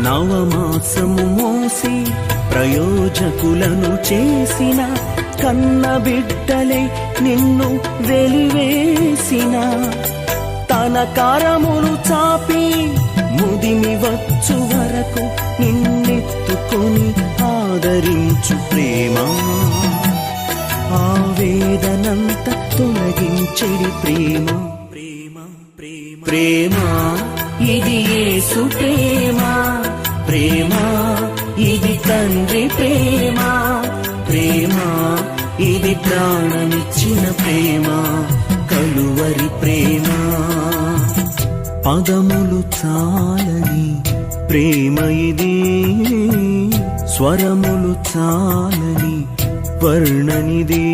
నవమాసము మోసి ప్రయోజకులను చేసిన కన్న బిడ్డలే నిన్ను వెలివేసిన తన కరములు చాపి ముదిమి వచ్చు వరకు నిన్నెత్తుకొని ఆదరించు ప్రేమ ఆవేదనంత తొలగించెడి ప్రేమ ప్రేమ ప్రేమ ప్రేమ ఇది యేసు ప్రేమ ప్రేమ ఇది తండ్రి ప్రేమ ప్రేమ ఇది ప్రాణమిచ్చిన ప్రేమ కలువరి ప్రేమ పదములు చాలని ప్రేమ ఇది స్వరములు చాలని వర్ణనిది